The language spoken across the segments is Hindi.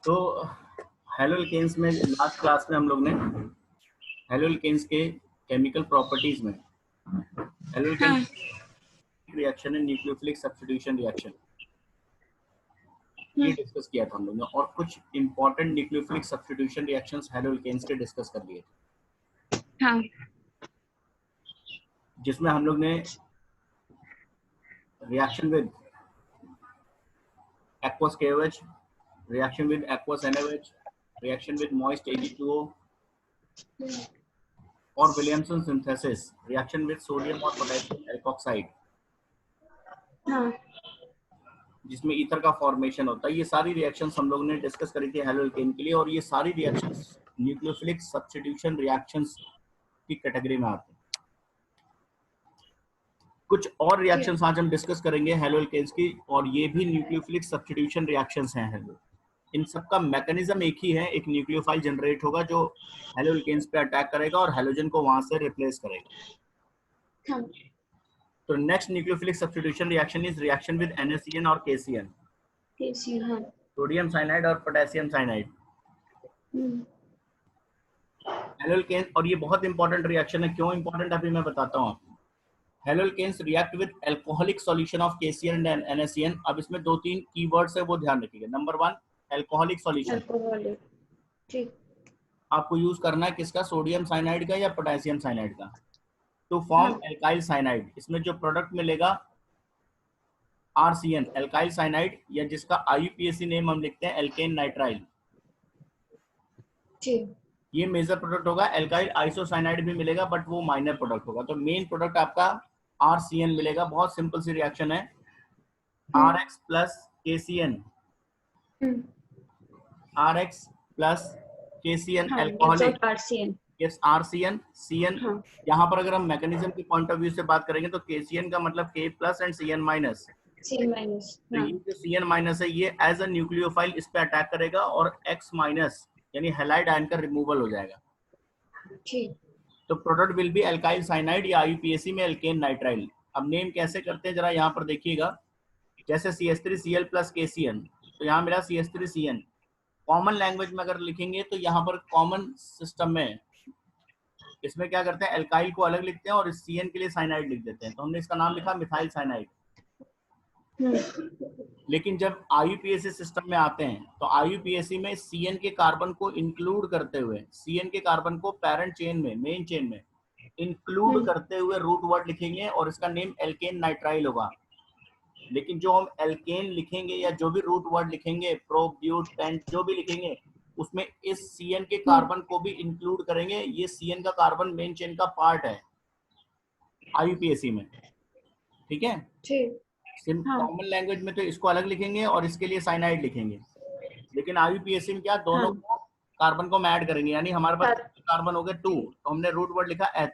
तो हेलोल्केन्स में लास्ट क्लास में हम लोग ने हेलोल्केन्स के केमिकल प्रॉपर्टीज में हेलोल्केन रिएक्शन है न्यूक्लियोफिलिक सब्स्टिट्यूशन रिएक्शन ये डिस्कस किया था हम लोग ने, और कुछ important nucleophilic substitution reactions haloalkanes के डिस्कस कर लिए हाँ, जिसमें हम लोग ने reaction with aqueous KOH, reaction with aqueous NaOH, reaction with moist Ag2O और Williamson synthesis reaction with sodium और पोटेशियम एल्कोक्साइड हाँ, जिसमें ईथर का फॉर्मेशन होता है। ये सारी रिएक्शंस हम लोग ने डिस्कस करी थी हेलोल्केन के लिए, और ये सारी रिएक्शंस न्यूक्लियोफिलिक सब्स्टिट्यूशन रिएक्शंस की कैटेगरी में आते हैं। कुछ और रिएक्शंस आज हम डिस्कस करेंगे हेलोल्केन्स की, और ये भी न्यूक्लियोफिलिक सब्स्टिट्यूशन रिएक्शंस हैं। हेलो इन सबका मैकेनिज्म एक ही है, एक न्यूक्लियोफाइल जनरेट होगा जो हेलोल्केन्स पे अटैक करेगा और हेलोजन को वहां से रिप्लेस करेगा। हाँ, तो next nucleophilic substitution reaction is reaction with NaCN और KCN, हाँ, सोडियम साइनाइड और पोटेशियम साइनाइड। हेलोल्केन्स, और ये बहुत इंपॉर्टेंट रिएक्शन है। क्यों इंपॉर्टेंट अभी मैं बताता हूँ आपको। Haloalkanes react with alcoholic solution of KCN and NaCN। अब इसमें दो तीन कीवर्ड्स है, वो ध्यान रखिएगा। नंबर 1 अल्कोहलिक सॉल्यूशन, अल्कोहलिक, ठीक, आपको यूज करना है किसका, सोडियम साइनाइड का या पोटेशियम साइनाइड का, टू फॉर्म एल्काइल साइनाइड। इसमें जो प्रोडक्ट मिलेगा RCN एल्काइल साइनाइड, या जिसका IUPAC नेम हम लिखते हैं एल्केन नाइट्राइल, ठीक, ये मेजर प्रोडक्ट होगा। एल्काइल आइसोसाइनाइड भी मिलेगा बट वो माइनर प्रोडक्ट होगा। तो मेन प्रोडक्ट आपका RCN मिलेगा। बहुत सिंपल सी रिएक्शन है, RX plus KCN, RX plus KCN alcoholic, RCN, yes RCN CN। यहाँ पर अगर हम मैकेनिज्म के पॉइंट ऑफ व्यू से बात करेंगे तो KCN का मतलब K plus and CN minus. C minus, तो ये जो CN माइनस है ये एज अ न्यूक्लियोफाइल इस पे अटैक करेगा और X माइनस यानी हैलाइड आयन का रिमूवल हो जाएगा। ठीक, तो product will be alkyl cyanide या IUPAC में एल्केन नाइट्राइल। अब नेम कैसे करते हैं जरा यहाँ पर देखिएगा। जैसे CH3Cl प्लस KCN, तो यहाँ मिला CH3CN। कॉमन लैंग्वेज में अगर लिखेंगे तो यहाँ पर कॉमन सिस्टम में इसमें क्या करते हैं, एल्काइल को अलग लिखते हैं और इस CN के लिए साइनाइड लिख देते हैं। तो हमने इसका नाम लिखा मिथाइल साइनाइड। लेकिन जब IUPAC सिस्टम में आते हैं तो IUPAC में CN के कार्बन को इंक्लूड करते हुए, CN के कार्बन को पैरेंट चेन में, मेन चेन में इंक्लूड करते हुए रूट वर्ड लिखेंगे और इसका नेम एल्केन नाइट्राइल होगा। लेकिन जो हम एल्केन लिखेंगे या जो भी रूट वर्ड लिखेंगे, प्रो, ब्यूट, पेंट, जो भी लिखेंगे उसमें इस CN के कार्बन को भी इंक्लूड करेंगे। ये CN का कार्बन मेन चेन का पार्ट है IUPAC में, ठीक है। ठीक, कॉमन लैंग्वेज में तो इसको अलग लिखेंगे और इसके लिए साइनाइड लिखेंगे। लेकिन IUPAC में क्या, दोनों को कार्बन को ऐड करेंगे, यानी हमारे पास कार्बन हो गए 2, तो हमने रूट वर्ड लिखा H,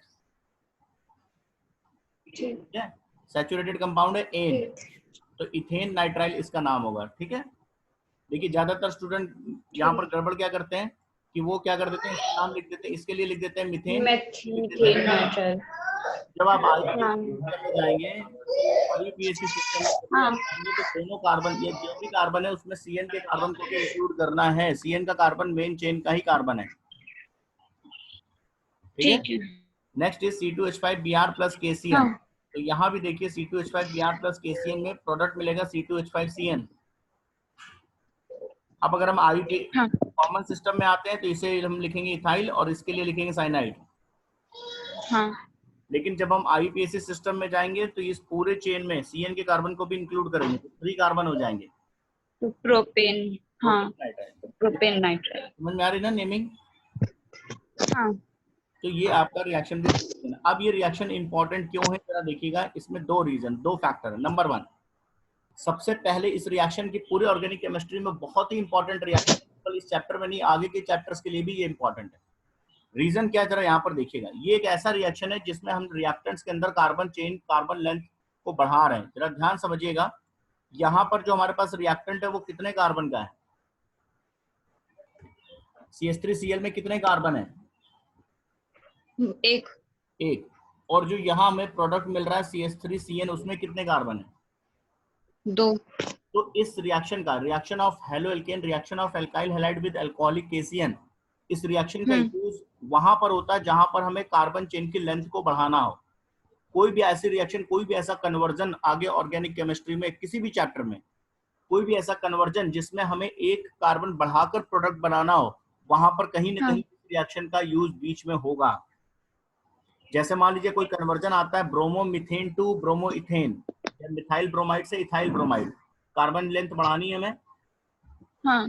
ठीक है। सैचुरेटेड कंपाउंड है एन, तो इथेन नाइट्राइल इसका नाम होगा, ठीक है। देखिए ज्यादातर स्टूडेंट यहाँ पर गड़बड़ क्या करते हैं कि वो क्या कर देते हैं, इसका नाम लिख देते हैं, इसके लिए लिख देते हैं मीथेन नाइट्राइल। जब आप IUPAC में जाएंगे, IUPAC सिस्टम में तो दोनों कार्बन, ये जो भी कार्बन है उसमें CN के कार्बन को भी इंक्लूड करना है। CN का कार्बन मेन चेन का ही कार्बन है, ठीक है। Next is C2H5Br plus KCN। तो यहाँ भी देखिए C2H5Br प्लस KCN में प्रोडक्ट मिलेगा C2H5CN। अब अगर हम IUPAC कॉमन सिस्टम में आते हैं तो इसे हम लिखेंगे इथाइल और इसके लिए लिखेंगे साइनाइड। लेकिन जब हम IUPAC सिस्टम में जाएंगे तो इस पूरे चेन में CN के कार्बन को भी इंक्लूड करेंगे, तो 3 कार्बन हो जाएंगे, तो प्रोपेन, प्रोपेन नाइट्राइल। समझ में आ रही ना नेमिंग? तो ये आपका रिएक्शन। अब ये रिएक्शन इंपॉर्टेंट क्यों है जरा देखिएगा। इसमें 2 रीजन, 2 फैक्टर है। नंबर 1, सबसे पहले इस रिएक्शन की पूरे ऑर्गेनिक केमिस्ट्री में बहुत ही इंपॉर्टेंट रिएक्शन, इस चैप्टर में नहीं आगे के चैप्टर्स के लिए भी ये इंपॉर्टेंट है। रीजन क्या, जरा यहाँ पर देखिएगा। ये एक ऐसा रिएक्शन है जिसमें हम रिएक्टेंट्स के अंदर कार्बन चेन, कार्बन लेंथ को बढ़ा रहे हैं। जरा ध्यान समझिएगा, यहाँ पर जो हमारे पास रिएक्टेंट है वो कितने कार्बन का है, CH3Cl में कितने कार्बन है, एक। और जो यहाँ हमें प्रोडक्ट मिल रहा है CH3CN, उसमें कितने कार्बन है, 2। तो इस रिएक्शन का, reaction of halo alkane, reaction of alkyl halide with alcoholic KCN, इस रिएक्शन का यूज वहां पर होता है जहां पर हमें कार्बन चेन की लेंथ को बढ़ाना हो। कोई भी ऐसी रिएक्शन, कोई भी ऐसा कन्वर्जन आगे ऑर्गेनिक केमिस्ट्री में किसी भी चैप्टर में, कोई भी ऐसा कन्वर्जन जिसमें हमें एक कार्बन बढ़ाकर प्रोडक्ट बनाना हो, वहां पर कहीं ना कहीं रिएक्शन का यूज बीच में होगा। जैसे मान लीजिए कोई कन्वर्जन आता है ब्रोमोमीथेन टू ब्रोमोइथेन, या मिथाइल ब्रोमाइड से इथाइल ब्रोमाइड, कार्बन लेंथ बढ़ानी है हमें, हाँ,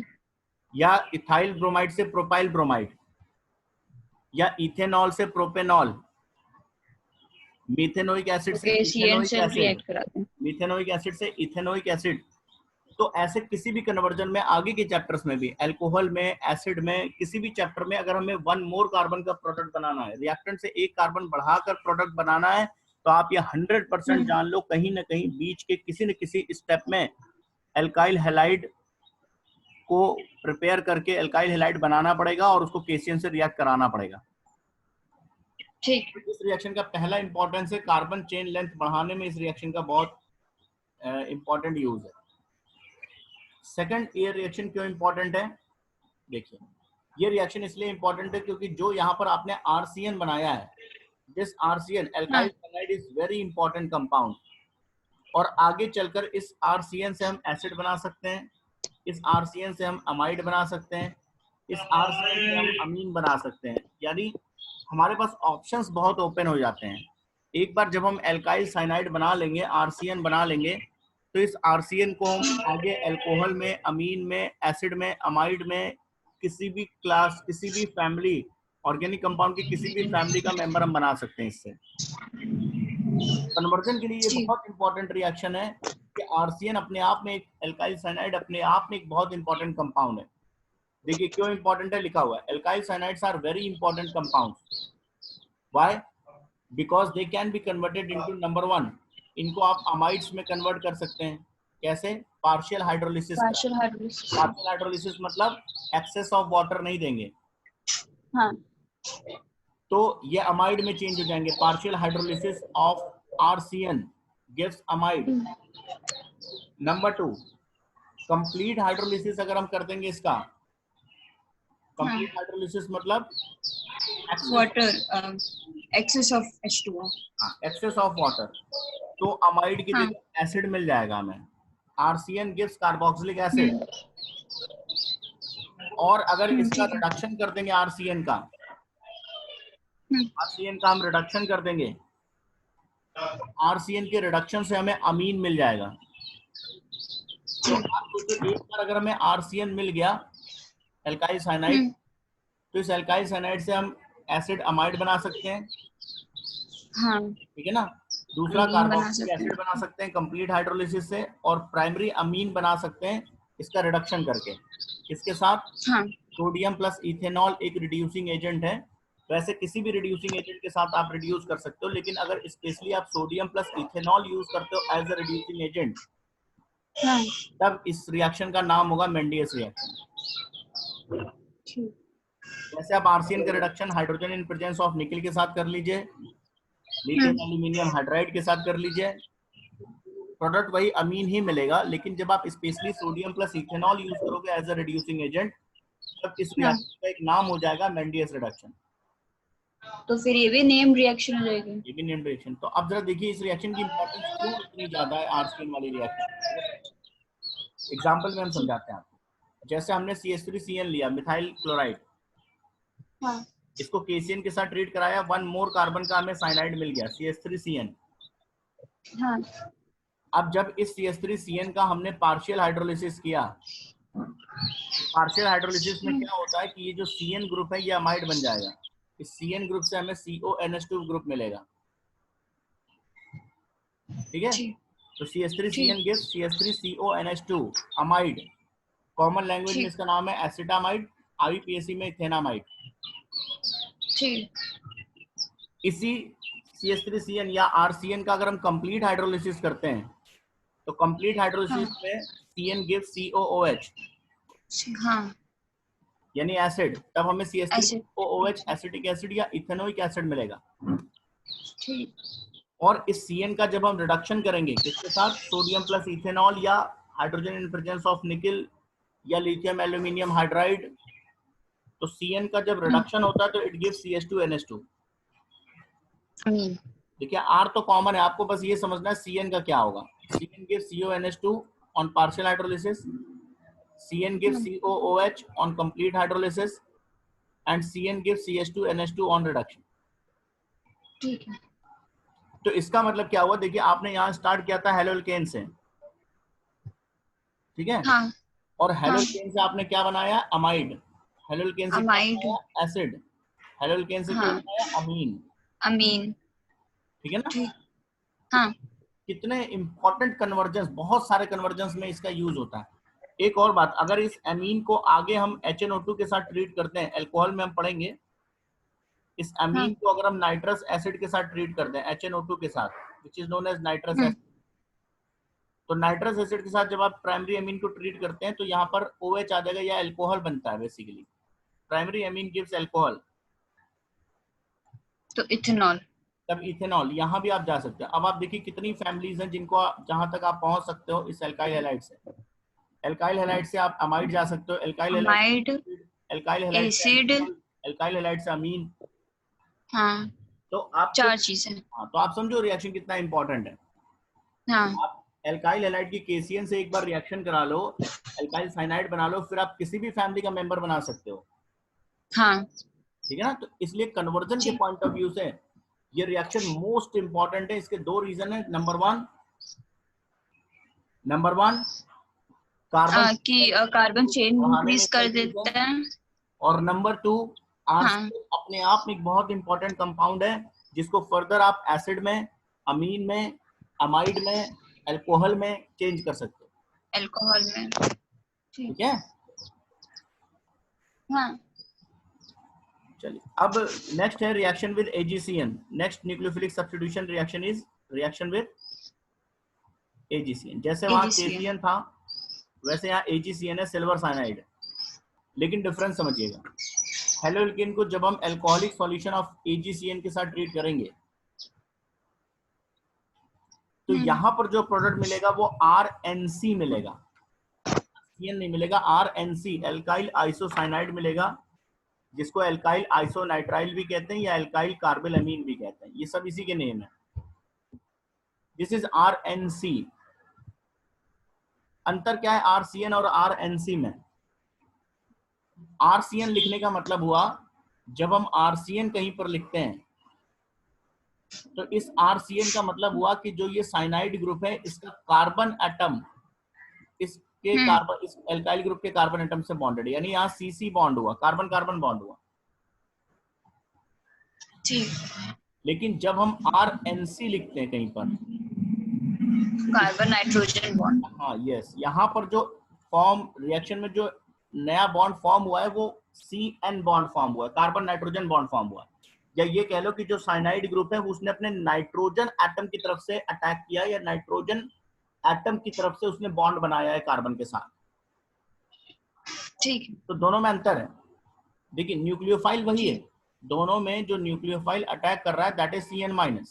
या इथाइल ब्रोमाइड से प्रोपाइल ब्रोमाइड, या इथेनॉल से प्रोपेनॉल, मिथेनोइक एसिड से इथेनोइक एसिड, मिथेनोइक एसिड से इथेनोइक एसिड। तो ऐसे किसी भी कन्वर्जन में आगे के चैप्टर्स में भी, अल्कोहल में, एसिड में, किसी भी चैप्टर में अगर हमें 1 मोर कार्बन का प्रोडक्ट बनाना है, रिएक्टेंट से एक कार्बन बढ़ाकर प्रोडक्ट बनाना है, तो आप ये 100% जान लो कहीं ना कहीं बीच के किसी न किसी स्टेप में एल्काइल हैलाइड को प्रिपेयर करके एल्काइल हैलाइड बनाना पड़ेगा और उसको केसीएन से रिएक्ट कराना पड़ेगा। ठीक। इस रिएक्शन का पहला इंपॉर्टेंस है कार्बन चेन लेंथ बढ़ाने में, इस रिएक्शन का बहुत इंपॉर्टेंट यूज है। सेकंड, ये रिएक्शन क्यों इंपॉर्टेंट है? देखिए, ये रिएक्शन इसलिए इंपॉर्टेंट है क्योंकि जो यहाँ पर आपने आरसीएन बनाया है, this RCN alkyl सैलाइड is very important compound, और आगे चलकर इस आरसीएन से हम एसिड बना सकते हैं, इस आरसीएन से हम अमाइड बना सकते हैं, इस आरसीएन से हम अमीन बना सकते हैं। यानी हमारे पास ऑप्शंस बहुत ओपन हो जाते हैं। एक बार जब हम एल्काइल साइनाइड बना लेंगे, आरसीएन बना लेंगे, तो इस आरसीएन को हम आगे अल्कोहल में, अमीन में, एसिड में, अमाइड में, किसी भी क्लास, किसी भी फैमिली, ऑर्गेनिक कंपाउंड की किसी भी फैमिली का मेंबर हम बना सकते हैं इससे। कन्वर्जन के लिए ये बहुत इंपॉर्टेंट रिएक्शन है कि आरसीएन अपने आप में, एक एल्काइल साइनाइड अपने आप में एक बहुत इंपॉर्टेंट कंपाउंड है। देखिए क्यों इंपॉर्टेंट है, लिखा हुआ है alkyl cyanides are very important compounds. Why? Because they can be converted into number 1, इनको आप अमाइड्स में कन्वर्ट कर सकते हैं। कैसे? Partial hydrolysis. Partial hydrolysis. Partial hydrolysis मतलब एक्सेस ऑफ वाटर नहीं देंगे, हाँ, तो ये अमाइड में चेंज हो जाएंगे। Partial hydrolysis of RCN gives amide. Number 2, complete hydrolysis अगर हम कर देंगे इसका, कंप्लीट हाइड्रोलिसिस मतलब water, excess of H2O, excess of water, तो अमाइड की जगह एसिड मिल जाएगा हमें। RCN gives carboxylic acid. और अगर इसका रिडक्शन कर देंगे, आरसीएन का हम रिडक्शन कर देंगे, आरसीएन के रिडक्शन से हमें अमीन मिल जाएगा। तो आप सोचो, एक बार अगर हमें आरसीएन मिल गया, एल्काइल साइनाइड, तो इस एल्काइल साइनाइड से हम एसिड अमाइड बना सकते हैं। हाँ, ठीक है ना। दूसरा कार्बोक्सिलिक एसिड बना सकते हैं कंप्लीट हाइड्रोलिसिस से, और प्राइमरी अमीन बना सकते हैं इसका रिडक्शन करके। इसके साथ सोडियम प्लस इथेनॉल एक रिड्यूसिंग एजेंट है। वैसे किसी भी रिड्यूसिंग एजेंट के साथ आप रिड्यूस कर सकते हो, लेकिन अगर स्पेशली आप सोडियम प्लस इथेनॉल यूज करते हो एज अ रिड्यूसिंग एजेंट, तब इस रिएक्शन का नाम होगा मेंडियस रिएक्शन। जैसे आप आरसीएन का reduction hydrogen in presence of निकल के साथ कर लीजिए, लिथियम एल्यूमिनियम हाइड्राइड के साथ कर लीजिए, प्रोडक्ट वही अमीन ही मिलेगा। लेकिन जब आप specially sodium plus ethanol use करोगे एज अ रिड्यूसिंग एजेंट, तब इस रिएक्शन का एक नाम हो जाएगा मेंडियस रिडक्शन। तो फिर ये भी नेम रिएक्शन हो जाएगी, ये भी नेम रिएक्शन। तो अब जरा देखिए इस रिएक्शन की इंपॉर्टेंस क्यों इतनी ज्यादा है आरसीएन वाली रिएक्शन। एग्जांपल में हम समझाते हैं आपको। जैसे हमने CH3CN लिया, मिथाइल क्लोराइड, इसको केसीएन के साथ ट्रीट कराया, 1 मोर कार्बन का हमें साइनाइड मिल गया, CH3CN। अब जब इस CH3CN का हमने पार्शियल हाइड्रोलिसिस किया, पार्शियल हाइड्रोलिसिस में क्या होता है कि ये जो CN ग्रुप है ये अमाइड बन जाएगा। इस CN ग्रुप से हमें CONH2 ग्रुप मिलेगा, ठीक है। तो CH3CN gives CH3CONH2 amide. Common language में इसका नाम है एसिटामाइड, IUPAC में इथेनामाइड। इसी CH3CN या RCN का अगर हम कंप्लीट हाइड्रोलिसिस करते हैं, तो कंप्लीट हाइड्रोलिसिस में CN gives COOH, यानी एसिड, तब हमें CH3OH एसिटिक एसिड या इथेनोइक एसिड मिलेगा। और इस CN का जब हम रिडक्शन करेंगे किसके साथ, सोडियम प्लस इथेनॉल या हाइड्रोजन इन प्रेजेंस ऑफ निकल या लिथियम एल्यूमिनियम हाइड्राइड, तो CN का जब रिडक्शन होता है तो इट गिव्स CH2NH2। देखिए R तो कॉमन है, आपको बस ये समझना है CN का क्या होगा। CN gives CONH2 on partial hydrolysis, CN gives COOH on complete hydrolysis and CN gives CH2NH2 on reduction। ठीक है। तो इसका मतलब क्या हुआ, देखिए आपने यहाँ स्टार्ट किया था हेलोल्केन से, ठीक है, हाँ और हेलोल्केन से आपने क्या बनाया, अमाइड, हेलोल्केन से क्या अमाइड, बनाया, एसिड, हेलोल्केन से क्या हाँ बनाया, अमीन, अमीन, ठीक है ना। ठीक, हाँ कितने इंपॉर्टेंट कन्वर्जेंस, बहुत सारे कन्वर्जेंस में इसका यूज होता है। एक और बात, अगर इस अमीन को आगे हम HNO2 के साथ ट्रीट करते हैं, अल्कोहल में हम पढ़ेंगे, इस हाँ अमीन को अगर हम नाइट्रस एसिड के साथ ट्रीट करते हैं HNO2 के साथ, which is known as nitrous acid, तो नाइट्रस एसिड के साथ जब आप प्राइमरी अमीन को ट्रीट करते हैं तो यहाँ पर OH आ जाएगा या अल्कोहल बनता है। Basically primary amine gives alcohol, तो इथेनॉल, तब इथेनॉल, यहाँ भी आप जा सकते हैं। अब आप देखिए कितनी फैमिलीज हैं जिनको जहां तक आप पहुंच सकते हो इस एल्काइल हैलाइड से। एल्काइल हैलाइड से आप अमाइड जा सकते हो, एल्काइल हैलाइड अमाइड, से, एल्काइल हैलाइड से एसिड, अल्कोहल, एल्काइल हैलाइड से अमीन। हाँ तो आप 4 चीजें, हाँ, तो आप समझो रिएक्शन कितना इंपॉर्टेंट है। हाँ आप एल्काइल हैलाइड की KCN से एक बार रिएक्शन करा लो, एल्काइल साइनाइड बना लो, फिर आप किसी भी फैमिली का मेंबर बना सकते हो, हाँ ठीक है ना। तो इसलिए कन्वर्जन के जी, पॉइंट ऑफ व्यू से ये रिएक्शन मोस्ट इंपॉर्टेंट है। इसके दो रीजन है, नंबर वन कार्बन कि कार्बन चेन बढ़ाने में इंक्रीज कर इसका यूज है, देता है, और नंबर टू हाँ RCN अपने आप में एक बहुत इंपॉर्टेंट कंपाउंड है जिसको फर्दर आप एसिड में, अमीन में, अमाइड में, अल्कोहल में चेंज कर सकते हो, अल्कोहल में, ठीक है। हाँ चलिए अब नेक्स्ट है reaction with AgCN। Next nucleophilic substitution reaction is reaction with AgCN। जैसे वहां AgCN, KCN था वैसे यहाँ AgCN है, सिल्वर साइनाइड। लेकिन डिफरेंस समझिएगा, हेलोल्केन को जब हम अल्कोहलिक सॉल्यूशन ऑफ AgCN के साथ ट्रीट करेंगे तो यहाँ पर जो प्रोडक्ट मिलेगा वो RNC मिलेगा, CN नहीं मिलेगा, RNC एल्काइल आइसोसाइनाइड मिलेगा, जिसको एल्काइल आइसोनाइट्राइल भी कहते हैं या एल्काइल कार्बिल अमीन भी कहते हैं, ये सब इसी के नेम है। This is RNC। अंतर क्या है RCN और RNC में? RCN लिखने का मतलब हुआ जब हम RCN कहीं पर लिखते हैं तो इस RCN का मतलब हुआ कि जो ये साइनाइड ग्रुप है इसका कार्बन एटम इसके कार्बन, इस एल्काइल ग्रुप के कार्बन एटम से बॉन्डेड, यानी यहाँ CC बॉन्ड हुआ, कार्बन कार्बन बॉन्ड हुआ। ठीक, लेकिन जब हम RNC लिखते हैं कहीं पर, कार्बन नाइट्रोजन बॉन्ड, हाँ यस, यहाँ पर जो फॉर्म रिएक्शन में जो नया बॉन्ड फॉर्म हुआ है वो CN बॉन्ड फॉर्म हुआ है, कार्बन नाइट्रोजन बॉन्ड फॉर्म हुआ है। या ये कह लो कि जो साइनाइड ग्रुप है उसने अपने नाइट्रोजन एटम की तरफ से अटैक किया या नाइट्रोजन एटम की तरफ से उसने बॉन्ड बनाया है कार्बन के साथ। ठीक, तो दोनों में अंतर है। देखिए न्यूक्लियोफाइल वही है, दोनों में जो न्यूक्लियोफाइल अटैक कर रहा है दैट इज CN-।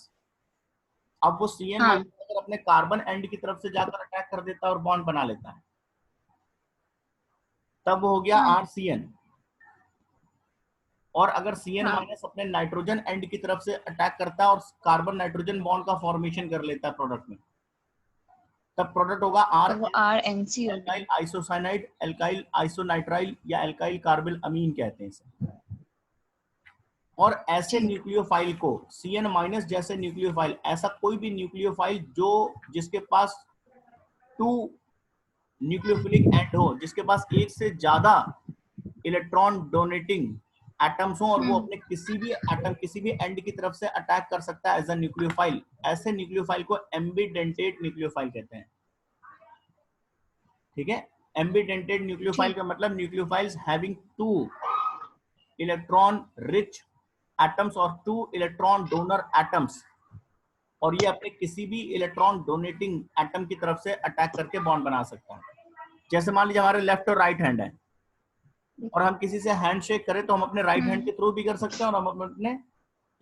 अब वो CN- हाँ अगर अपने कार्बन एंड की तरफ से जाकर अटैक कर देता है और बॉन्ड बना लेता है तब वो हो गया हाँ RCN। और अगर CN- हाँ, अपने नाइट्रोजन एंड की तरफ से अटैक करता है और कार्बन नाइट्रोजन बॉन्ड का फॉर्मेशन कर लेता है प्रोडक्ट में, तब प्रोडक्ट होगा तो वो RNC हो एल्काइल गया, आइसोसाइनाइड, एल्काइल आइसोनाइट्राइल या एल्काइल कार्बिल अमीन कहते हैं इसे। और ऐसे ठीक, न्यूक्लियोफाइल को CN- जैसे न्यूक्लियोफाइल, ऐसा कोई भी न्यूक्लियोफाइल जो जिसके पास 2 न्यूक्लियोफिलिक एंड हो, जिसके पास एक से ज्यादा इलेक्ट्रॉन डोनेटिंग एटम्स हो और वो अपने किसी भी एटम किसी भी एंड की तरफ से अटैक कर सकता है एज अ न्यूक्लियोफाइल, ऐसे न्यूक्लियोफाइल को एम्बिडेंटेड न्यूक्लियोफाइल कहते हैं, ठीक है। एम्बिडेंटेड न्यूक्लियोफाइल ठीक, का मतलब nucleophiles having 2 electron rich atoms और 2 इलेक्ट्रॉन डोनर एटम्स, और ये अपने किसी भी इलेक्ट्रॉन डोनेटिंग एटम की तरफ से अटैक करके बॉन्ड बना सकता है। जैसे मान लीजिए हमारे लेफ्ट और राइट हैंड है और हम किसी से हैंडशेक करें तो हम अपने राइट हैंड के थ्रू भी कर सकते हैं और हम अपने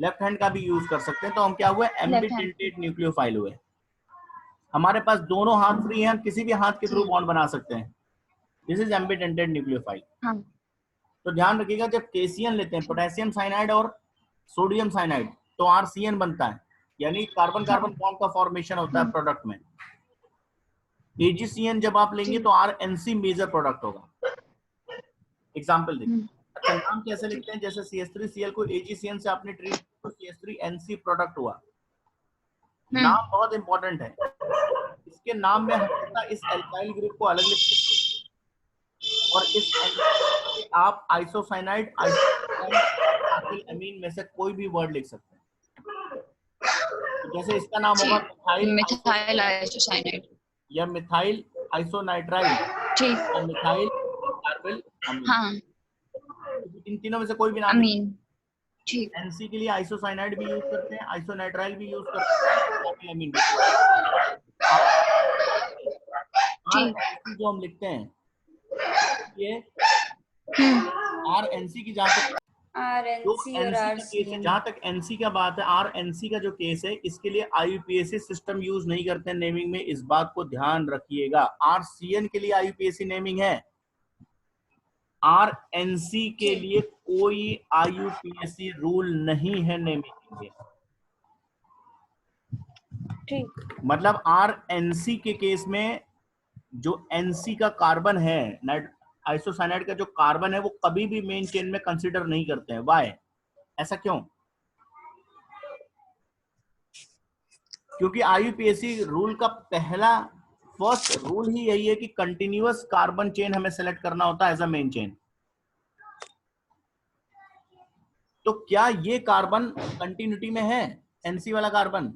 लेफ्ट हैंड का भी यूज कर सकते हैं, तो हम क्या हुए, लेफ्ट हैंड, एम्बिडेंटेड न्यूक्लियोफाइल हुए। हमारे पास दोनों हाथ फ्री हैं, हम किसी भी हाथ के थ्रू बॉन्ड बना सकते हैं। This is ambidentate nucleophile. हाँ तो ध्यान रखिएगा, जब केसीएन लेते हैं, पोटेशियम साइनाइड और सोडियम साइनाइड, तो आरसीएन बनता है, यानी कार्बन कार्बन बॉन्ड का फॉर्मेशन होता है प्रोडक्ट में। एजीसीएन जब आप लेंगे तो आरएनसी मेजर प्रोडक्ट होगा। एग्जांपल देखिए, अच्छा नाम कैसे लिखते हैं, जैसे CH3Cl को एजीसीएन से आपने ट्रीट किया तो CH3NC प्रोडक्ट हुआ। नाम बहुत इंपॉर्टेंट है, इसके नाम में हमेशा इस एल्काइल ग्रुप को अलग लिखते हैं और इस एल्काइल आप आइसोसाइनाइड, आइसोसाइनाइड अमीन में से कोई भी वर्ड लिख सकते हैं। तो जैसे इसका नाम होगा मिथाइल आइसोसाइनाइड या मिथाइल आइसोनाइट्राइल ठीक या मिथाइल कार्बिल अमीन। हाँ इन तीनों में से कोई भी नाम अमीन ठीक एनसी के लिए आइसोसाइनाइड भी यूज करते हैं, आइसोनाइट्राइल भी यूज करते हैं, कार्बिल अमीन भी। आरएनसी जो हम लिखते हैं, ये आरएनसी की जहां तक आरएनसी और आरसीएन, जहां तक एनसी का बात है, आरएनसी का जो केस है, इसके लिए आईयूपीएसी सिस्टम यूज नहीं करते नेमिंग में, इस बात को ध्यान रखिएगा। आरसीएन के लिए आईयूपीएसी नेमिंग है, आरएनसी के लिए कोई आईयूपीएसी रूल नहीं है नेमिंग के लिए। ठीक मतलब आरएनसी के केस में जो एनसी का कार्बन है, आइसोसाइनाइड का जो कार्बन है, वो कभी भी मेन चेन में कंसीडर नहीं करते हैं। व्हाई? ऐसा क्यों? क्योंकि आईयूपीएसी रूल का फर्स्ट रूल ही यही है कि कंटिन्यूअस कार्बन चेन हमें सेलेक्ट करना होता है एज अ मेन चेन। तो क्या ये कार्बन कंटिन्यूटी में है, एनसी वाला कार्बन?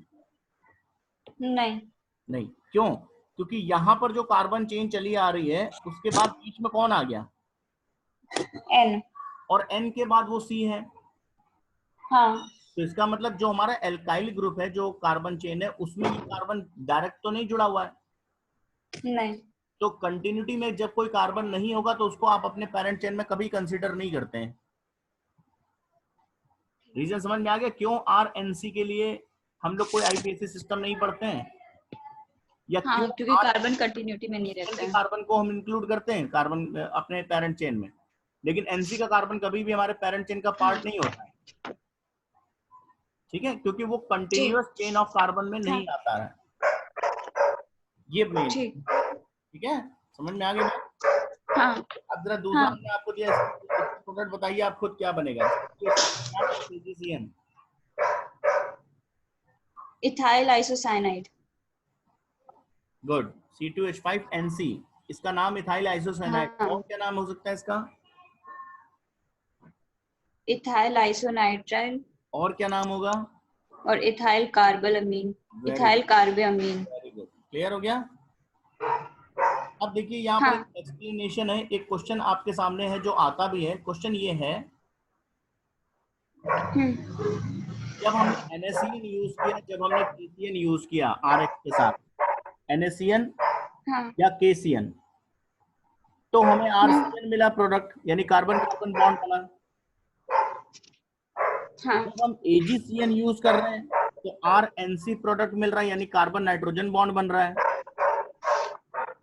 नहीं। क्यों? क्योंकि यहां पर जो कार्बन चेन चली आ रही है, उसके बाद बीच में कौन आ गया? एन, और एन के बाद वो सी है। हाँ तो इसका मतलब जो हमारा एल्काइल ग्रुप है, जो कार्बन चेन है, उसमें ये कार्बन डायरेक्ट तो नहीं जुड़ा हुआ है। नहीं तो कंटिन्यूटी में जब कोई कार्बन नहीं होगा तो उसको आप अपने पेरेंट चेन में कभी कंसीडर नहीं करते हैं। रीजन समझ में आ गया क्यों आरएनसी के लिए हम लोग कोई आईपीएसी सिस्टम नहीं पढ़ते हैं? या हाँ क्यों क्योंकि कार्बन कंटिन्यूटी में नहीं रहता है। कार्बन को हम इंक्लूड करते हैं कार्बन अपने पेरेंट चेन में, लेकिन एनसी का कार्बन कभी भी हमारे पेरेंट चेन का पार्ट नहीं होता है। ठीक है, क्योंकि वो कंटिन्यूअस चेन ऑफ कार्बन में नहीं आता है। ये मेन, ठीक है, समझ में आ गया बात? हाँ अब जरा दूसरा हमने आपको दिया, प्रोडक्ट बताइए आप खुद क्या बनेगा। इथाइल आइसोसाइनाइड, गुड, C2H5NC, इसका नाम इथाइल आइसोसाइनाइड। हाँ। और क्या नाम हो सकता है इसका? इथाइल आइसोनाइट्राइल, और क्या नाम होगा? और इथाइल कार्बल अमीन, इथाइल कार्बे अमीन। वेरी गुड, क्लियर हो गया? अब देखिए यहाँ पर एक एक्सप्लेनेशन है, एक क्वेश्चन आपके सामने है जो आता भी है। क्वेश्चन ये है, जब हमने NaCN यूज किया, जब हमने KCN यूज किया RX के साथ, NaCN या KCN, तो हमें RCN मिला प्रोडक्ट, यानी कार्बन कार्बन बॉन्ड बना। जब हम AgCN यूज कर रहे हैं तो RNC प्रोडक्ट मिल रहा है, यानी कार्बन नाइट्रोजन बॉन्ड बन रहा है।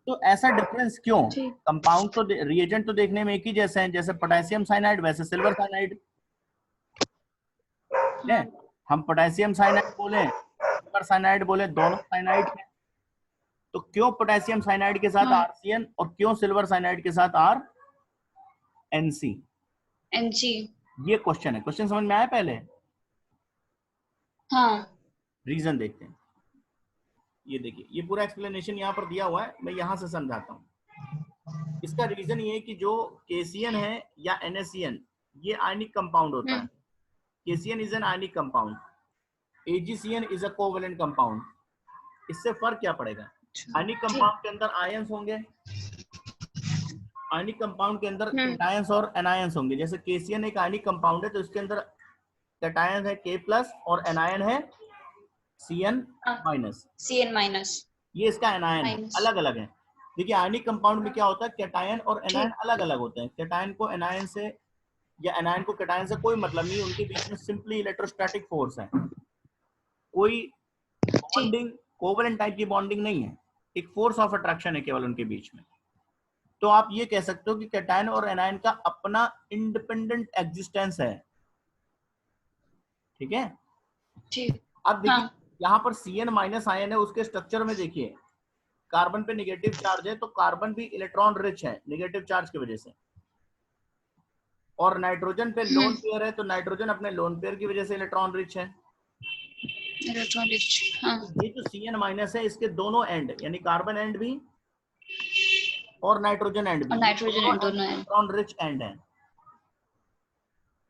तो ऐसा डिफरेंस क्यों? कंपाउंड तो रिएजेंट तो देखने में एक ही जैसे हैं, जैसे पोटेशियम साइनाइड वैसे सिल्वर साइनाइड है। हम पोटेशियम साइनाइड बोले, सिल्वर साइनाइड बोले, दोनों साइनाइड है। तो क्यों पोटेशियम साइनाइड के साथ RCN और क्यों सिल्वर साइनाइड के साथ RNC? ये क्वेश्चन है। क्वेश्चन समझ में आया पहले? हाँ। रीजन देखते हैं। ये देखिए, ये पूरा एक्सप्लेनेशन यहाँ पर दिया हुआ है, मैं यहाँ से समझाता हूँ। इसका रीजन ये है कि जो KCN है या NaCN, ये आयनिक कंपाउंड होता है। KCN is an ionic compound, AgCN is a covalent compound. इससे फर्क क्या पड़ेगा? आयनिक कंपाउंड के अंदर आयंस होंगे, आयनिक कंपाउंड के अंदर कैटायंस और एनायंस होंगे। जैसे KCN एक आयनिक कंपाउंड है तो इसके अंदर कैटायन है K+, और एनायन है CN-। ये इसका एनायन है, अलग अलग है। देखिए आयनिक कंपाउंड में क्या होता है, कैटायन और एनायन अलग अलग होते हैं। कैटायन को एनायन से या एनायन को कैटायन से कोई मतलब नहीं, उनके बीच में सिंपली इलेक्ट्रोस्टैटिक फोर्स है। कोई बॉन्डिंग कोवेलेंट टाइप की बॉन्डिंग नहीं है, एक फोर्स ऑफ अट्रैक्शन है केवल उनके बीच में। तो आप ये कह सकते हो कि कैटायन और एनायन का अपना इंडिपेंडेंट एग्जिस्टेंस है, ठीक है। ठीक। अब देखिए हाँ। यहाँ पर Cn माइनस आयन है, उसके स्ट्रक्चर में देखिए कार्बन पे नेगेटिव चार्ज है, तो कार्बन भी इलेक्ट्रॉन रिच है नेगेटिव चार्ज की वजह से, और नाइट्रोजन पे लोन पेयर है, तो नाइट्रोजन अपने लोन पेयर की वजह से इलेक्ट्रॉन रिच है। Electron rich. हाँ। तो ये जो Cn माइनस है, इसके दोनों एंड यानी कार्बन एंड भी और नाइट्रोजन एंड भी, और ये नाइट्रोजन दोनों दोनों है। इलेक्ट्रॉन रिच एंड है।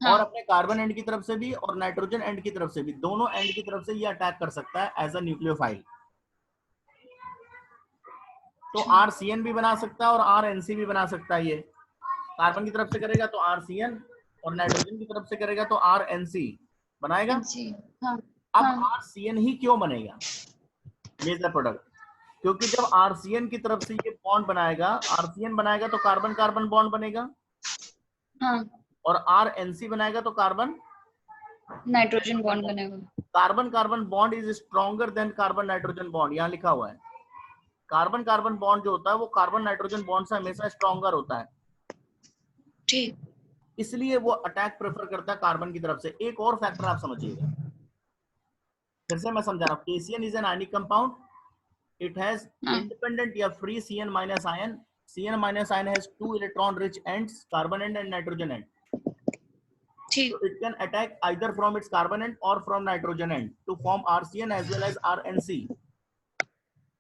हाँ। और अपने कार्बन एंड की तरफ से भी और नाइट्रोजन एंड की तरफ से भी, दोनों एंड की तरफ से ये अटैक कर सकता है एज अ न्यूक्लियोफाइल। तो RCN भी बना सकता है और RNC भी बना सकता है। ये कार्बन की तरफ से करेगा तो RCN और नाइट्रोजन की तरफ से करेगा तो RNC बनाएगा। हाँ। अब हाँ। RCN ही क्यों बनेगा मेजर प्रोडक्ट? क्योंकि जब RCN की तरफ से ये बॉन्ड बनाएगा, RCN बनाएगा तो कार्बन कार्बन बॉन्ड बनेगा, हाँ। और RNC बनाएगा तो कार्बन नाइट्रोजन बॉन्ड बनेगा। Carbon carbon bond is stronger than carbon nitrogen bond, यहाँ लिखा हुआ है। कार्बन कार्बन बॉन्ड जो होता है वो कार्बन नाइट्रोजन बॉन्ड से हमेशा स्ट्रॉन्गर होता है, ठीक। इसलिए वो अटैक प्रेफर करता है कार्बन की तरफ से। एक और फैक्टर आप समझिएगा, फिर से मैं समझा रहा हूँ। KCN is an ionic compound, it has independent या free Cn minus ion. Cn minus ion has 2 electron rich ends, carbon end nitrogen end. ठीक। So it can attack either from its carbon end or from nitrogen end to form RCN as well as RNC.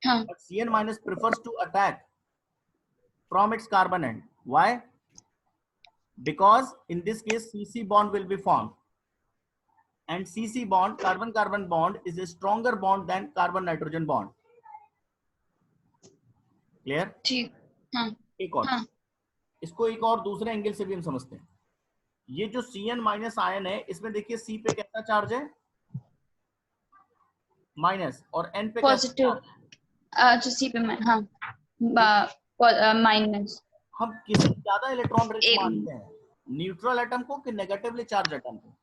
हाँ। But Cn minus prefers to attack from its carbon end. Why? Because in this case CC bond will be formed, and CC bond, carbon carbon bond, is a stronger bond than carbon nitrogen bond. Clear? ठीक। हाँ। एक और, हाँ। इसको एक और दूसरे एंगल से भी हम समझते हैं। ये जो Cn माइनस आयन है, इसमें देखिए C पे कैसा चार्ज है, माइनस, और N पे कैसा पॉजिटिव। चार्ज है? अच्छा सी पे हाँ माइनस। हम किसे ज्यादा इलेक्ट्रॉन रिच एक मानते हैं, न्यूट्रल एटम को कि नेगेटिवली चार्ज एटम को?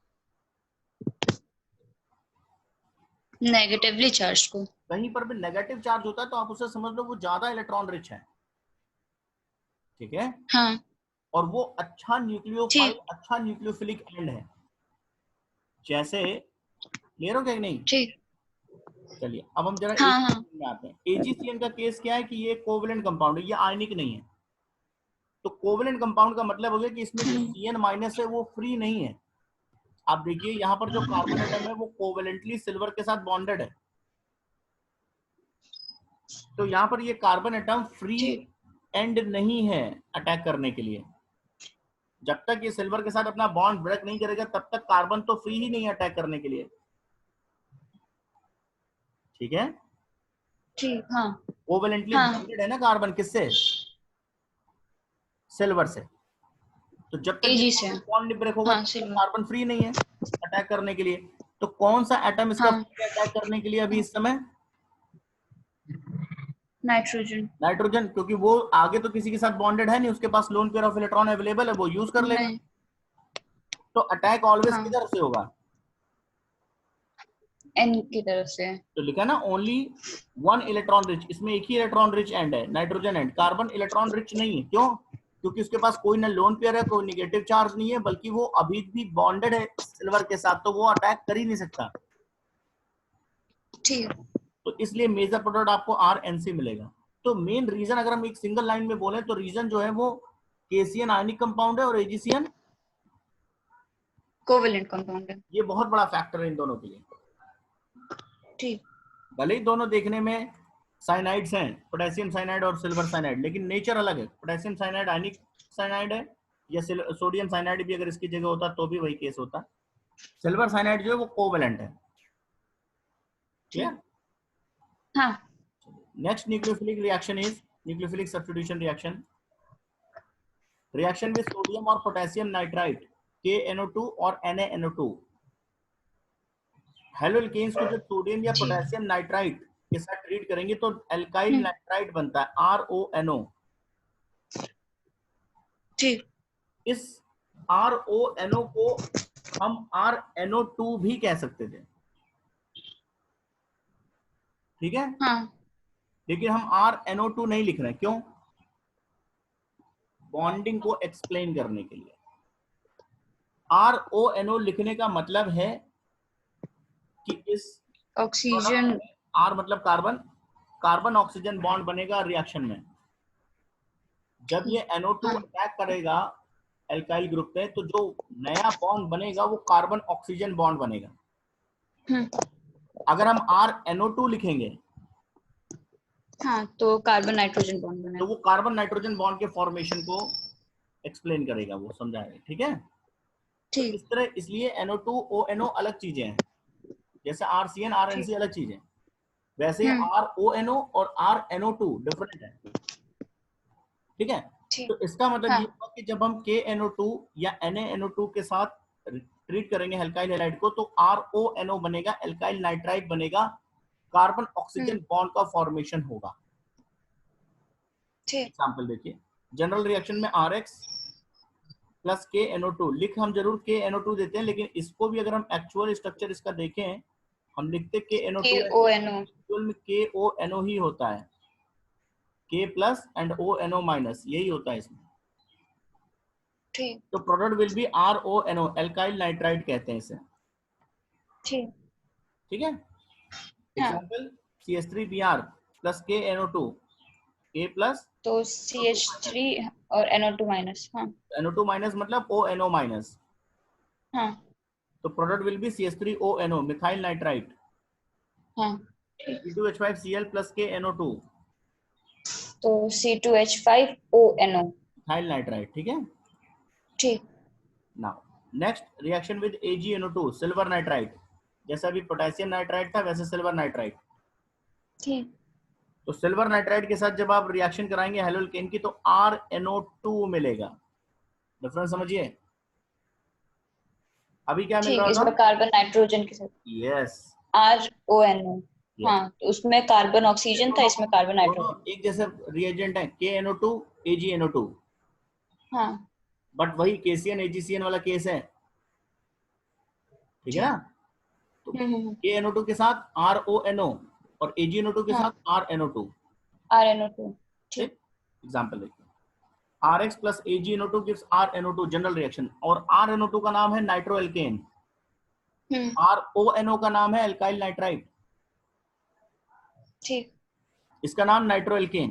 नेगेटिवली चार्ज को। कहीं पर भी नेगेटिव चार्ज होता है तो आप उसे समझ लो वो ज्यादा इलेक्ट्रॉन रिच है, ठीक है। हाँ। और वो अच्छा न्यूक्लियोफाइल, ठीक। अच्छा न्यूक्लियोफिलिक एंड है। जैसे क्लियर हो गया कि नहीं? ठीक। चलिए अब हम जरा हाँ। हाँ। AgCN में आते हैं। AgCN का केस क्या है कि ये कोवेलेंट कंपाउंड है, ये आयनिक नहीं है। तो कोवेलेंट कंपाउंड का मतलब हो गया कि इसमें जो Cn माइनस है वो फ्री नहीं है। आप देखिए यहाँ पर जो कार्बन एटम है वो कोवेलेंटली सिल्वर के साथ बॉन्डेड है, तो यहाँ पर ये कार्बन एटम फ्री ठीक। एंड नहीं है अटैक करने के लिए। जब तक ये सिल्वर के साथ अपना बॉन्ड ब्रेक नहीं करेगा तब तक कार्बन तो फ्री ही नहीं है अटैक करने के लिए, ठीक है। ठीक। हाँ। कोवेलेंटली हाँ। बॉन्डेड है ना कार्बन, किससे? सिल्वर से। तो जब तक ये एजी से। बॉन्ड नहीं ब्रेक होगा हाँ तब तक सिल्वर। कार्बन फ्री नहीं है अटैक करने के लिए। तो कौन सा एटम इसका हाँ। फ्री अटैक करने के लिए अभी इस समय? नाइट्रोजन। नाइट्रोजन, क्योंकि वो आगे तो किसी के साथ बॉन्डेड है नहीं, उसके पास lone pair of electron available है, वो यूज कर लेगा। नहीं। तो अटैक ऑलवेज हाँ किधर से होगा? एन की तरफ से। तो लिखा ना ओनली 1 इलेक्ट्रॉन रिच, इसमें एक ही इलेक्ट्रॉन रिच एंड है nitrogen and. Carbon electron rich नहीं है, क्यों? क्योंकि उसके पास कोई ना लोन पेयर है, कोई नेगेटिव चार्ज नहीं है, बल्कि वो अभी भी बॉन्डेड है सिल्वर के साथ, तो वो अटैक कर ही नहीं सकता। ठीक। तो इसलिए मेजर प्रोडक्ट आपको RNC मिलेगा। तो मेन रीजन अगर हम एक सिंगल लाइन में बोले तो रीजन जो है वो KCN आयनिक कंपाउंड है और AgCN कोवेलेंट कंपाउंड है। ये बहुत बड़ा फैक्टर है इन दोनों के लिए। ठीक। भले ही दोनों देखने में साइनाइड्स हैं, पोटेशियम साइनाइड और सिल्वर साइनाइड, लेकिन नेचर अलग है। पोटेशियम साइनाइड आयनिक साइनाइड है, या सोडियम साइनाइड भी अगर इसकी जगह होता तो भी वही केस होता। सिल्वर साइनाइड जो है वो कोवेलेंट है, क्लियर? हाँ। Next nucleophilic reaction is nucleophilic substitution reaction. Reaction with sodium और पोटेशियम नाइट्राइट KNO2 और NaNO2। हेलो एल्केन्स को जब सोडियम या ठीक। पोटेशियम नाइट्राइट के साथ ट्रीट करेंगे तो एल्काइल नाइट्राइट बनता है RONO। ठीक। इस RONO को हम RNO2 भी कह सकते थे, ठीक है। हाँ लेकिन हम RNO2 नहीं लिख रहे हैं, क्यों? बॉन्डिंग को एक्सप्लेन करने के लिए। RONO लिखने का मतलब है कि इस ऑक्सीजन। R मतलब कार्बन, कार्बन ऑक्सीजन बॉन्ड बनेगा रिएक्शन में। जब ये NO2 हाँ अटैक करेगा एल्काइल ग्रुप पे, तो जो नया बॉन्ड बनेगा वो कार्बन ऑक्सीजन बॉन्ड बनेगा। अगर हम RNO2 लिखेंगे हाँ तो कार्बन नाइट्रोजन बॉन्ड तो बनेगा। वो कार्बन नाइट्रोजन बॉन्ड के फॉर्मेशन को एक्सप्लेन करेगा, वो समझाएगा, ठीक है। तो ठीक इस तरह, इसलिए NO2 ONO अलग चीजें हैं, जैसे RCN ठीक। RNC अलग चीजें, वैसे RONO और RNO2 डिफरेंट है, ठीक है। ठीक। तो इसका मतलब हाँ ये हुआ कि जब हम KNO2 या NaNO2 के साथ ट्रीट करेंगे एल्काइल हैलाइड को, तो RONO बनेगा, एल्काइल नाइट्राइड बनेगा, कार्बन ऑक्सीजन बॉन्ड का फॉर्मेशन होगा। ठीक। एग्जाम्पल देखिए, जनरल रिएक्शन में RX प्लस KNO2 लिख हम जरूर KNO2 देते हैं, लेकिन इसको भी अगर हम एक्चुअल स्ट्रक्चर इसका देखें, हम लिखते KNO2 है, KONO। एक्चुअल में KONO ही होता है, K plus and ONO minus, यही होता है इसमें। ठीक तो product will be RONO, alkyl nitride कहते हैं इसे, ठीक। ठीक है। हाँ example CH3Br plus KNO2, K plus तो CH3 और NO2 माइनस। हाँ NO2 माइनस मतलब ONO माइनस, हाँ तो product will be CH3ONO, methyl nitride. हाँ। C2H5Cl प्लस KNO2, तो C2H5ONO। मिथाइल नाइट्राइड, ठीक है। ठीक। Now next reaction with AgNO2, silver nitride, जैसा अभी पोटेशियम नाइट्राइड था वैसे सिल्वर नाइट्राइड। ठीक। तो सिल्वर नाइट्राइड के साथ जब आप रिएक्शन कराएंगे हेलोल्केन की, तो RNO2 मिलेगा। डिफरेंस समझिए। अभी क्या मिल ठीक। रहा था? इसमें कार्बन नाइट्रोजन के साथ यस RONO। यस। हाँ तो उसमें कार्बन ऑक्सीजन था, दोनों इसमें कार्बन दोनों नाइट्रोजन। एक जैसे रिएजेंट है, KNO2 AgNO2, हाँ बट वही KCN AgCN वाला केस है, ठीक है ठीक। ना। तो हम्म। KNO2 के साथ RONO और AgNO2 के हाँ साथ RNO2, RNO2। ठीक। ठीक। एग्जाम्पल देखिए, RX plus AgNO2 gives RNO2, general reaction, और RNO2 का नाम है नाइट्रोएल्केन, हम्म। RONO का नाम है एल्काइल नाइट्राइड, ठीक। इसका नाम नाइट्रोएल्केन।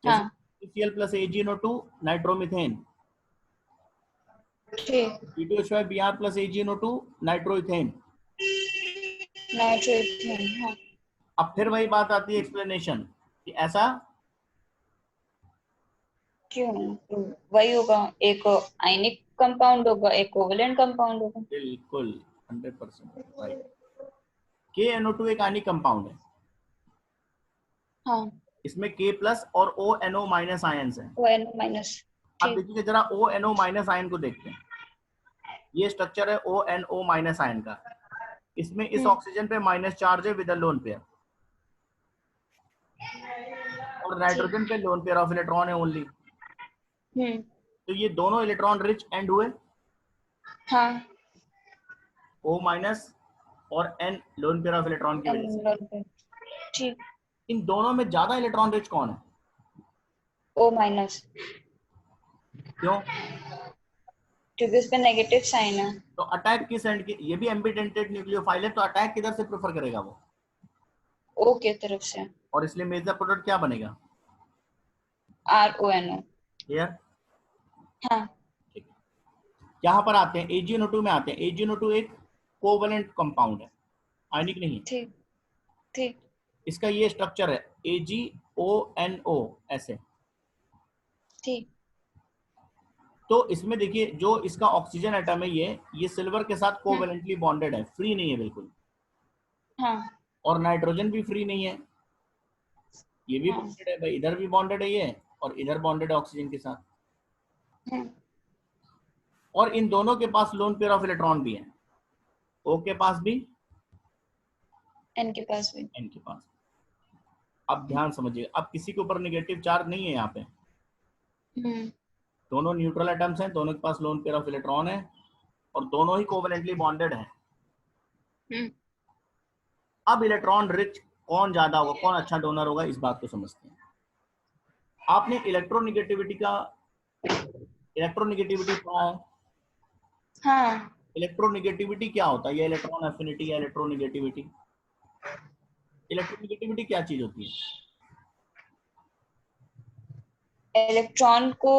जैसे हाँ CCl प्लस AgNO2 नाइट्रोमिथेन, ठीक। C2H5Br plus AgNO2 nitroethane. Nitrogen. हाँ। अब फिर वही बात आती है एक्सप्लेनेशन, कि ऐसा क्यों? तो वही होगा, एक आयनिक कंपाउंड होगा, एक कोवलेंट कंपाउंड होगा। बिल्कुल 100% राइट। KNO2 एक आयनिक कंपाउंड है, हाँ इसमें K प्लस और ONO माइनस आयंस हैं। ONO minus. अब ठीक। देखिए जरा ONO माइनस आयन को देखते हैं, ये स्ट्रक्चर है ONO माइनस आयन का, इसमें इस ऑक्सीजन पे माइनस चार्ज है विद अ लोन पेयर, और ठीक। नाइट्रोजन पे लोन पेयर ऑफ इलेक्ट्रॉन है ओनली। हम्म। तो ये दोनों इलेक्ट्रॉन रिच एंड हुए, हाँ O माइनस और N loan pair of electron की वजह से। ठीक। इन दोनों में ज्यादा इलेक्ट्रॉन रिच कौन है? O माइनस, क्यों? क्योंकि उसका नेगेटिव साइन है। तो अटैक किस एंड की, ये भी एम्बिडेंटेड न्यूक्लियोफाइल है, तो अटैक किधर से प्रेफर करेगा वो, O के तरफ से। और इसलिए मेजर प्रोडक्ट क्या बनेगा? RONO। क्लियर? हाँ ठीक। यहाँ पर आते हैं AgNO2 में आते हैं। AgNO2 एक कोवलेंट कंपाउंड है, आयनिक नहीं है। ठीक। ठीक। इसका ये स्ट्रक्चर है AgONO ऐसे। ठीक। तो इसमें देखिए जो इसका ऑक्सीजन एटम है, ये सिल्वर के साथ हम्म। कोवेलेंटली बॉन्डेड है, फ्री नहीं है बिल्कुल, हाँ और नाइट्रोजन भी फ्री नहीं है, ये भी हाँ। बॉन्डेड है भाई, इधर भी बॉन्डेड है ये, और इधर बॉन्डेड है ऑक्सीजन के साथ, हम्म। और इन दोनों के पास लोन पेयर ऑफ इलेक्ट्रॉन भी है, O के पास भी, N के पास भी। N के पास। अब ध्यान समझिए, अब किसी के ऊपर नेगेटिव चार्ज नहीं है यहाँ पे, हम्म। दोनों न्यूट्रल एटम्स हैं, दोनों के पास लोन पेयर ऑफ इलेक्ट्रॉन है, और दोनों ही कोवेलेंटली बॉन्डेड है। हम्म। अब इलेक्ट्रॉन रिच कौन ज्यादा होगा, कौन अच्छा डोनर होगा, इस बात को समझते हैं। आपने इलेक्ट्रोनिगेटिविटी पढ़ा है? हाँ, इलेक्ट्रोनिगेटिविटी क्या होता है, या इलेक्ट्रॉन एफिनिटी या इलेक्ट्रोनिगेटिविटी? इलेक्ट्रोनिगेटिविटी क्या चीज होती है? इलेक्ट्रॉन को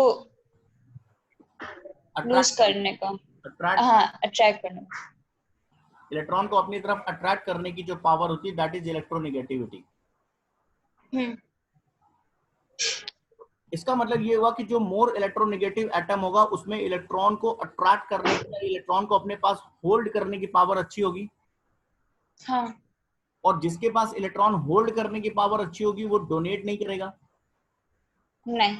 लूज अट्रैक्ट करने का, अट्रैक्ट हाँ, अट्रैक्ट करने का। इलेक्ट्रॉन को अपनी तरफ अट्रैक्ट करने की जो पावर होती है, दैट इज इलेक्ट्रोनिगेटिविटी। इसका मतलब ये हुआ कि जो मोर इलेक्ट्रोनेगेटिव एटम होगा उसमें इलेक्ट्रॉन को अट्रैक्ट करने की, इलेक्ट्रॉन को अपने पास होल्ड करने की पावर अच्छी होगी। हाँ, और जिसके पास इलेक्ट्रॉन होल्ड करने की पावर अच्छी होगी वो डोनेट नहीं करेगा। नहीं,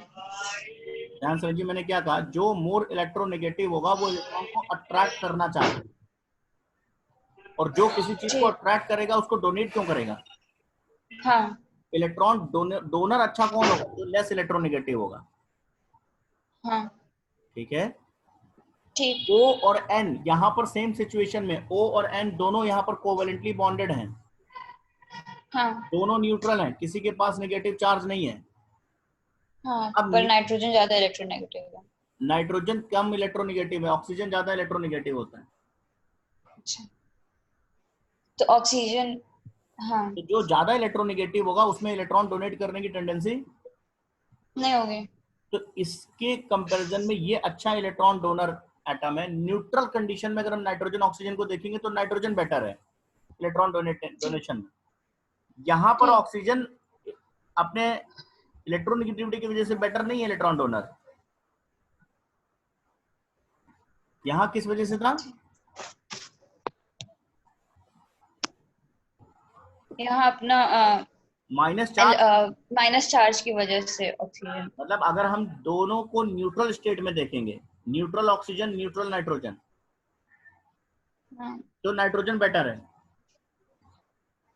ध्यान समझिए मैंने क्या कहा, जो मोर इलेक्ट्रोनेगेटिव होगा वो इलेक्ट्रॉन को अट्रैक्ट करना चाहेगा, और जो किसी चीज को ठीक, अट्रैक्ट करेगा उसको डोनेट क्यों करेगा? हाँ, इलेक्ट्रॉन डोनर अच्छा कौन होगा? जो लेस इलेक्ट्रोनेगेटिव होगा। हाँ, ठीक है। ठीक, O और N यहाँ पर सेम सिचुएशन में, O और N दोनों यहाँ पर कोवेलेंटली बॉन्डेड हैं, हाँ, दोनों न्यूट्रल हैं, किसी के पास नेगेटिव चार्ज नहीं है। हाँ, अब पर नाइट्रोजन ज्यादा इलेक्ट्रोनेगेटिव है। नाइट्रोजन कम इलेक्ट्रोनेगेटिव है, ऑक्सीजन ज्यादा इलेक्ट्रोनेगेटिव होता है। अच्छा, तो ऑक्सीजन, हाँ, तो जो ज्यादा इलेक्ट्रोनेगेटिव होगा उसमें इलेक्ट्रॉन डोनेट करने की टेंडेंसी नहीं होगी। तो इसके कंपैरिजन में ये अच्छा इलेक्ट्रॉन डोनर एटम है। न्यूट्रल कंडीशन में अगर हम नाइट्रोजन ऑक्सीजन को देखेंगे तो नाइट्रोजन बेटर है इलेक्ट्रॉन डोनेशन में। यहाँ पर ठीक, ऑक्सीजन अपने इलेक्ट्रोनेगेटिविटी की वजह से बेटर नहीं है इलेक्ट्रॉन डोनर। यहाँ किस वजह से था? यहाँ अपना माइनस चार्ज। माइनस चार्ज की वजह से ऑक्सीजन। मतलब अगर हम दोनों को न्यूट्रल स्टेट में देखेंगे, न्यूट्रल ऑक्सीजन न्यूट्रल नाइट्रोजन, हाँ, तो नाइट्रोजन बेटर है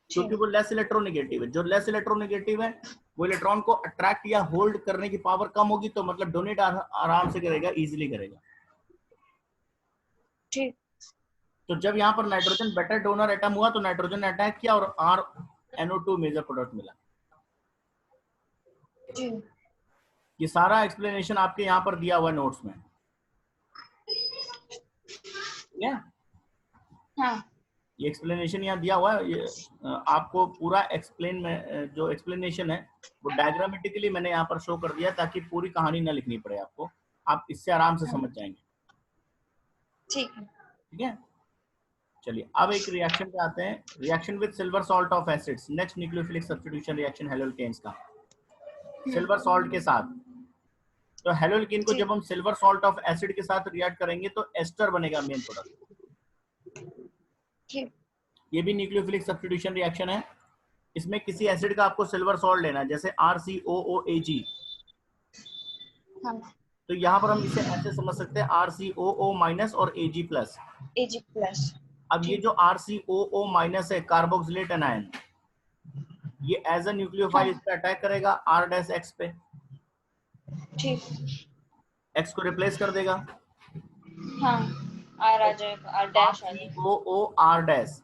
क्योंकि ठीक, वो लेस इलेक्ट्रोनेगेटिव है। जो लेस इलेक्ट्रोनेगेटिव है वो इलेक्ट्रॉन को अट्रैक्ट या होल्ड करने की पावर कम होगी, तो मतलब डोनेट आराम से करेगा, इजीली करेगा। ठीक, तो जब यहाँ पर नाइट्रोजन बेटर डोनर एटम हुआ तो नाइट्रोजन ने अटैक किया और आर NO2 मेजर प्रोडक्ट मिला। ठीक, ये सारा एक्सप्लेनेशन आपके यहाँ पर दिया हुआ है नोट्स में। ठीक है, हाँ, ये एक्सप्लेनेशन यहाँ दिया हुआ है। ये आपको पूरा एक्सप्लेन में जो एक्सप्लेनेशन है वो डायग्रामेटिकली मैंने यहाँ पर शो कर दिया ताकि पूरी कहानी ना लिखनी पड़े आपको, आप इससे आराम से समझ जाएंगे। ठीक है, ठीक है, चलिए अब एक रिएक्शन पे आते हैं। Reaction with silver salt of acids, next nucleophilic substitution reaction haloalkanes का सिल्वर सॉल्ट के साथ। तो हेलोल्केन को ठीक, जब हम सिल्वर सॉल्ट ऑफ एसिड के साथ रिएक्ट करेंगे तो एस्टर बनेगा मेन प्रोडक्ट। ठीक, ये भी न्यूक्लियोफिलिक सब्स्टिट्यूशन रिएक्शन है। इसमें किसी एसिड का आपको सिल्वर सॉल्ट लेना है, जैसे RCOOAg। हाँ, तो यहाँ पर हम इसे ऐसे समझ सकते हैं RCOO माइनस और Ag प्लस। Ag plus. अब ये जो RCOO माइनस है कार्बोक्सिलेट एनायन, ये एज अ न्यूक्लियोफाइल इस पे अटैक करेगा R' पे, ठीक, X को रिप्लेस कर देगा। हाँ, आर आ जाएगा, आर डैश आ जाएगा। RCOO R'।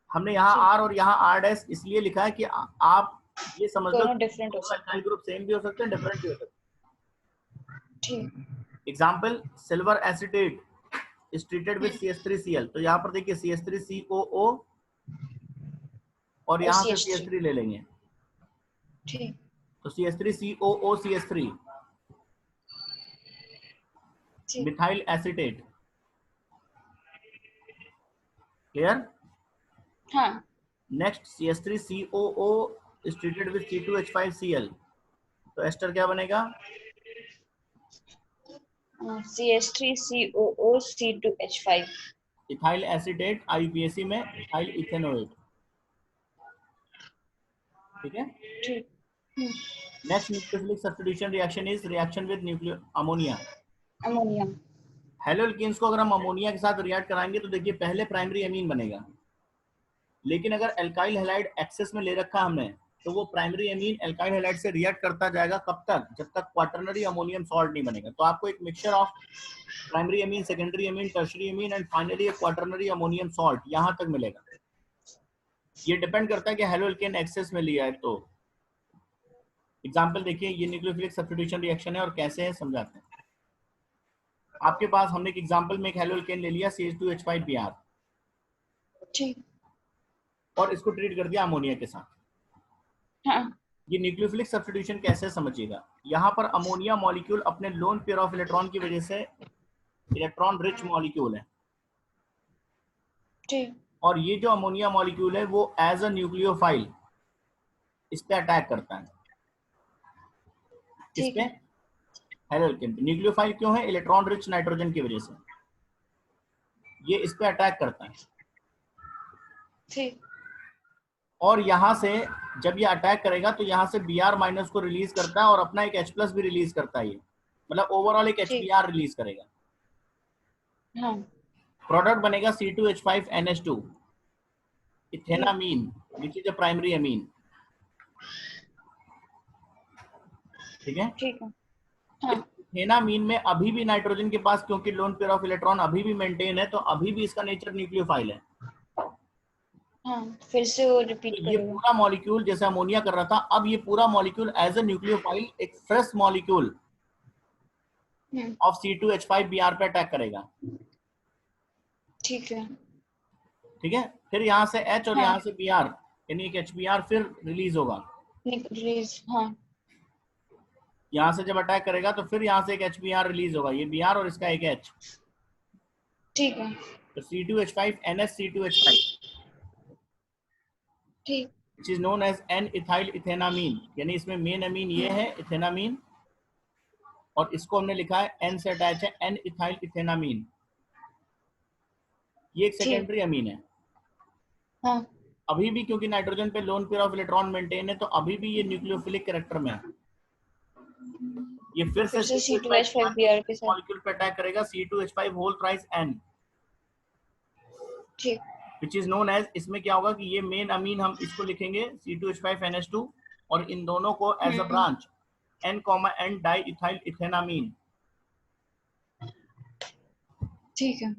हमने यहाँ ठीक, R और यहाँ R' इसलिए लिखा है कि आप ये समझ लो दोनों डिफरेंट हो दोनों सकते अल्काइल हैं। ग्रुप सेम भी हो सकते हैं, डिफरेंट भी हो सकते ठीक, हैं। Example, silver acetate is treated with CH3Cl। तो यहाँ पर देखिए CH3COO और यहाँ से CH3, CH3 ले लेंगे, ठीक, तो CH3COO CH3 ठीक, मिथाइल एसिटेट। क्लियर? हाँ, next CH3COO is treated with C2H5Cl। तो एस्टर क्या बनेगा? CH3COO C2H5। Ethyl acetate IUPAC में इथाइल इथेनोएट। ठीक है। ठीक, next nucleophilic substitution reaction is reaction with nucleo ammonia. Ammonia. Haloalkanes को अगर हम अमोनिया के साथ रिएक्ट कराएंगे तो देखिए पहले प्राइमरी अमीन बनेगा, लेकिन अगर एल्काइल हैलाइड एक्सेस में ले रखा हमने तो वो प्राइमरी अमीन एल्काइल हैलाइड से रिएक्ट करता जाएगा। कब तक? जब तक क्वाटरनरी अमोनियम सॉल्ट नहीं बनेगा। तो आपको एक mixture of primary amine, secondary amine, tertiary Amin and finally quaternary ammonium salt यहाँ तक मिलेगा। ये डिपेंड करता है कि हेलो एल्केन एक्सेस में लिया है तो। एग्जांपल देखिए, ये न्यूक्लियोफिलिक सब्स्टिट्यूशन रिएक्शन है और कैसे है समझाते हैं। आपके पास हमने एक एग्जांपल में एक हेलो एल्केन ले लिया CH2H5Br ठीक। और इसको ट्रीट कर दिया अमोनिया के साथ। हाँ। ये न्यूक्लियोफिलिक सब्स्टिट्यूशन कैसे समझिएगा, यहाँ पर अमोनिया मॉलिक्यूल अपने लोन पेयर ऑफ इलेक्ट्रॉन की वजह से इलेक्ट्रॉन रिच मॉलिक्यूल है, ठीक। और ये जो अमोनिया मॉलिक्यूल है वो एज अ न्यूक्लियोफाइल इस पे अटैक करता है। किस ठीक पे? है। हेलो एल्केन पे। न्यूक्लियोफाइल क्यों है? इलेक्ट्रॉन रिच नाइट्रोजन की वजह से ये इस पे अटैक करता है। ठीक। और यहाँ से जब ये अटैक करेगा तो यहाँ से Br- को रिलीज करता है और अपना एक H+ भी रिलीज करता है। ये मतलब ओवरऑल एक ठीक। HBr रिलीज करेगा। हाँ। प्रोडक्ट बनेगा C2H5NH2 ठीक। Ethanamine which is a primary amine. ठीक है। ठीक है। हाँ। इथेनामीन में अभी भी नाइट्रोजन के पास, क्योंकि लोन पेयर ऑफ इलेक्ट्रॉन अभी भी मेंटेन है, तो अभी भी इसका नेचर न्यूक्लियोफाइल है। हाँ, फिर से वो तो रिपीट ये करेगा। पूरा मॉलिक्यूल जैसे अमोनिया कर रहा था, अब ये पूरा मॉलिक्यूल एज अ न्यूक्लियोफाइल एक फ्रेश मॉलिक्यूल ऑफ C2H5Br पे अटैक करेगा। ठीक है। ठीक है। फिर यहाँ से H और हाँ। यहाँ से Br यानी एक HBr फिर रिलीज होगा। रिलीज। हाँ। यहाँ से जब अटैक करेगा तो फिर यहाँ से एक HBr रिलीज होगा, ये Br और इसका एक H। ठीक है। तो C2H5NH ठीक। which is known as N-ethyl ethenamine, यानी इसमें मेन अमीन ये है इथेनामीन, और इसको हमने लिखा है N से अटैच है N-ethyl ethenamine। ये एक ठीक। सेकेंडरी अमीन है। हाँ। अभी भी क्योंकि नाइट्रोजन पे loan pair of electron maintain है, तो अभी भी ये न्यूक्लियोफिलिक कैरेक्टर में है। ये फिर से से C2H5Br के साथ। मॉलिक्यूल पे अटैक करेगा C2H5 होल थ्राइस N, ठीक। विच इज नोन एज, इसमें क्या होगा कि ये मेन अमीन हम इसको लिखेंगे C2H5NH2 और इन दोनों को as a branch N, di ethyl ethanamine. ठीक है।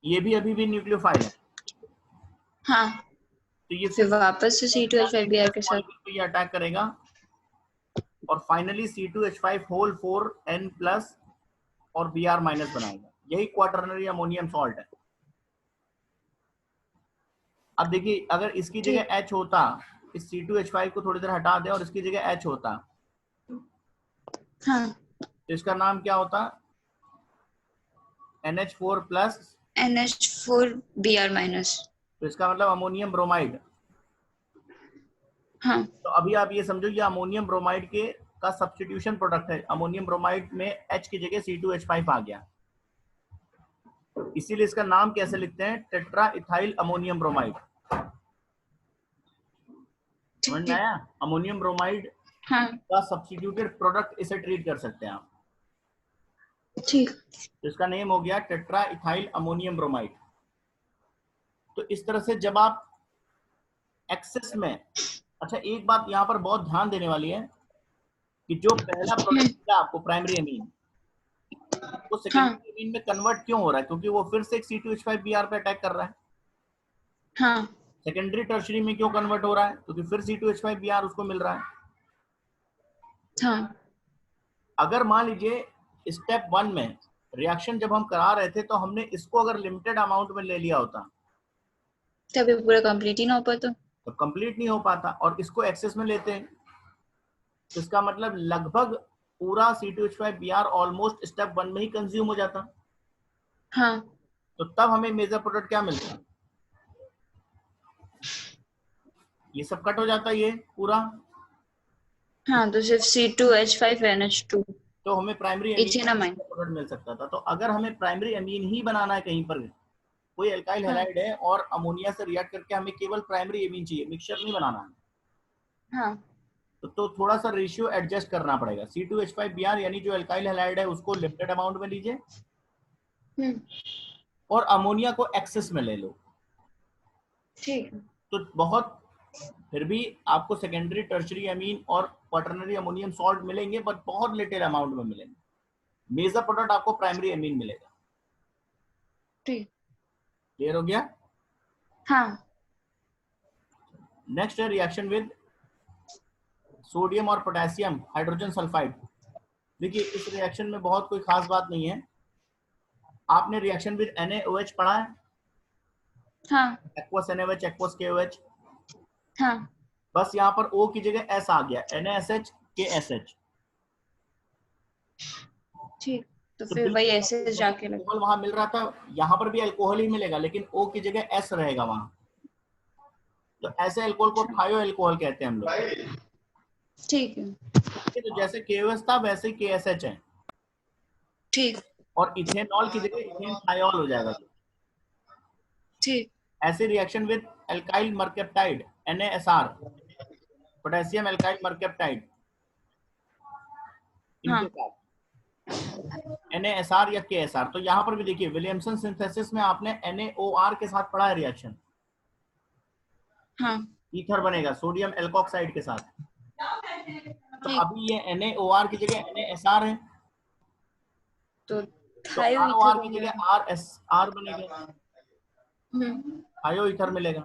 ये भी अभी भी न्यूक्लियोफाइल है। हाँ, तो ये फिर वापस से C2H5Br के साथ। मॉलिक्यूल पे ये अटैक करेगा और फाइनली C2H5 होल 4N+ और Br- बनाएगा। यही क्वाटरनरी अमोनियम सॉल्ट है। अब देखिए, अगर इसकी ठीक। जगह H होता, इस C2H5 को थोड़ी देर हटा दें और इसकी जगह H होता, हाँ। तो इसका नाम क्या होता? NH4+। NH4Br-। तो इसका मतलब अमोनियम ब्रोमाइड। हाँ। तो अभी आप ये समझो, ये अमोनियम ब्रोमाइड के का सब्स्टिट्यूशन प्रोडक्ट है। अमोनियम ब्रोमाइड में H की जगह C2H5 आ गया, इसीलिए इसका नाम कैसे लिखते हैं? Tetra ethyl ammonium bromide. समझ में ठीक। आया? अमोनियम ब्रोमाइड हाँ। का सब्स्टिट्यूटेड प्रोडक्ट इसे ट्रीट कर सकते हैं आप। ठीक। तो इसका नेम हो गया टेट्रा इथाइल अमोनियम ब्रोमाइड। तो इस तरह से जब आप एक्सेस में, अच्छा एक बात यहाँ पर बहुत ध्यान देने वाली है कि जो पहला प्रोडक्ट मिला आपको प्राइमरी अमीन, वो हाँ। सेकेंडरी अमीन में कन्वर्ट क्यों हो रहा है? क्योंकि वो फिर से एक C2H5Br पे अटैक कर रहा है। हाँ। सेकेंडरी टर्शरी में क्यों कन्वर्ट हो रहा है? क्योंकि फिर C2H5Br उसको मिल रहा है। हाँ। अगर मान लीजिए स्टेप 1 में रिएक्शन जब हम करा रहे थे, तो हमने इसको अगर लिमिटेड अमाउंट में ले लिया होता तभी पूरा कंप्लीट ही ना हो पाता। तो कंप्लीट नहीं हो पाता, और इसको एक्सेस में लेते हैं तो इसका मतलब लगभग पूरा C2H5Br ऑलमोस्ट स्टेप 1 में ही कंज्यूम हो जाता। हाँ। तो तब हमें मेजर प्रोडक्ट क्या मिलता? ये सब कट हो जाता ये पूरा। हाँ, तो सिर्फ C2H5NH2 तो हमें प्राइमरी अमीन इथेनामाइन। प्रोडक्ट मिल सकता था। तो अगर हमें प्राइमरी अमीन ही बनाना है, कहीं पर कोई एल्काइल हाँ। हैलाइड है और अमोनिया से रिएक्ट करके हमें केवल प्राइमरी अमीन चाहिए, मिक्सचर नहीं बनाना है, हाँ। तो थोड़ा सा रेशियो एडजस्ट करना पड़ेगा। C2H5Br यानी जो एल्काइल हैलाइड है उसको लिमिटेड अमाउंट में लीजिए और अमोनिया को एक्सेस में ले लो। ठीक। तो बहुत, फिर भी आपको सेकेंडरी टर्शरी अमीन और क्वाटरनरी अमोनियम सॉल्ट मिलेंगे, बट बहुत लिटिल अमाउंट में मिलेंगे। मेजर प्रोडक्ट आपको प्राइमरी अमीन मिलेगा। ठीक। क्लियर हो गया? हाँ। नेक्स्ट है रिएक्शन विद सोडियम और पोटेशियम हाइड्रोजन सल्फाइड। देखिए इस रिएक्शन में बहुत कोई खास बात नहीं है। आपने रिएक्शन विद NaOH पढ़ा है? हाँ एक्वस NaOH, एक्वस KOH। हाँ बस यहाँ पर O की जगह S आ गया, NaSH KSH। ठीक, तो तो फिर वही बिल्कुल ऐसे जाके लगे। अल्कोहल वहां मिल रहा था, यहाँ पर भी अल्कोहल ही मिलेगा, लेकिन O की जगह S रहेगा वहां। तो ऐसे अल्कोहल को थायो अल्कोहल कहते हैं हम लोग। ठीक है। तो जैसे KOS था वैसे ही KSH है। ठीक और इथेनॉल की जगह इथेन थायोल हो जाएगा। ठीक ऐसे reaction with alkyl mercaptide NaSR, potassium alkyl mercaptide, हाँ इनके साथ NaSR या KSR। तो यहाँ पर भी देखिए विलियमसन सिंथेसिस में आपने NaOR के साथ पढ़ा है रिएक्शन, हाँ ईथर बनेगा सोडियम एल्कोक्साइड के साथ। तो ठीक, अभी ये NaOR की जगह NaSR है, तो तो थायो ईथर ROR की हो गया। जगह RSR बनेगा, थायो ईथर मिलेगा।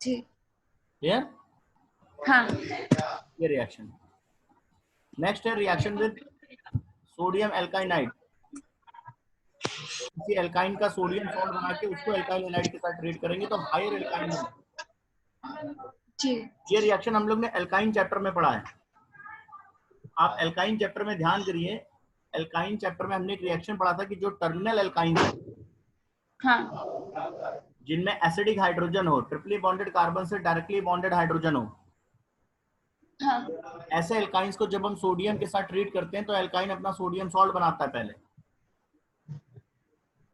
ठीक, क्लियर? हाँ ये रिएक्शन। नेक्स्ट है रिएक्शन विद सोडियम एल्काइनाइड। किसी एल्काइन का सोडियम सॉल्ट बना के उसको एल्काइल हैलाइड के साथ ट्रीट करेंगे तो हायर एल्काइन बनेगा। ठीक, ये रिएक्शन हम लोग ने एल्काइन चैप्टर में पढ़ा है। आप एल्काइन चैप्टर में ध्यान करिए, एल्काइन चैप्टर में हमने एक रिएक्शन पढ़ा था कि जो टर्मिनल एल्काइन है, हाँ जिनमें एसिडिक हाइड्रोजन हो, ट्रिपली बॉन्डेड कार्बन से डायरेक्टली बॉन्डेड हाइड्रोजन हो, हाँ ऐसे एल्काइंस को जब हम सोडियम के साथ ट्रीट करते हैं तो एल्काइन अपना सोडियम सॉल्ट बनाता है पहले,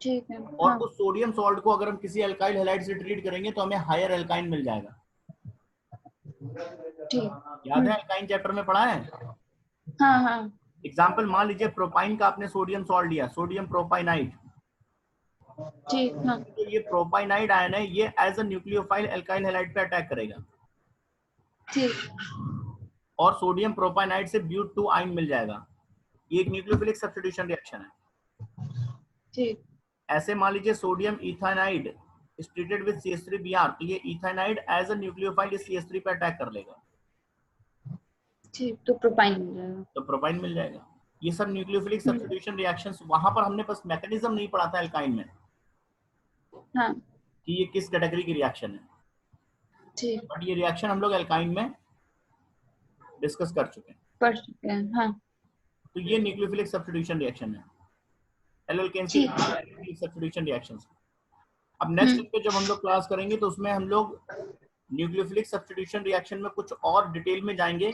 ठीक है। और हाँ उस सोडियम सॉल्ट को अगर हम किसी एल्काइल हैलाइड से ट्रीट करेंगे तो हमें हायर एल्काइन मिल जाएगा। ठीक, याद है एल्काइन चैप्टर में पढ़ा है? हाँ हाँ एग्जाम्पल मान लीजिए प्रोपाइन का आपने सोडियम सॉल्ट लिया, सोडियम प्रोपाइनाइड। ठीक, हाँ तो ये प्रोपाइनाइड आयन है, ये as a nucleophile alkyl halide पे अटैक करेगा ठीक, और सोडियम प्रोपाइनाइड से ब्यूट 2 आयन मिल जाएगा। ये एक न्यूक्लियोफिलिक सब्स्टिट्यूशन रिएक्शन है। ठीक, ऐसे मान लीजिए sodium इथाइनाइड is treated with CH3Br, तो ये इथाइनाइड एज अ न्यूक्लियोफाइल इस CH3 पे अटैक कर लेगा, ठीक, तो प्रोपाइन मिल जाएगा। तो प्रोपाइन मिल जाएगा। ये सब न्यूक्लियोफिलिक सब्स्टिट्यूशन रिएक्शंस, वहां पर हमने बस मैकेनिज्म नहीं पढ़ा था एल्काइन में हाँ कि ये किस कैटेगरी की रिएक्शन है, ठीक, बट ये रिएक्शन हम लोग एल्काइन में डिस्कस कर चुके हैं। पढ़ चुके हैं। हाँ तो ये न्यूक्लियोफिलिक सब्स्टिट्यूशन रिएक्शन है, एल्केन्स की ठीक, सब्स्टिट्यूशन रिएक्शंस। अब नेक्स्ट पे जब हम लोग क्लास करेंगे तो उसमें हम लोग न्यूक्लियोफिलिक सब्स्टिट्यूशन रिएक्शन में कुछ और डिटेल में जाएंगे।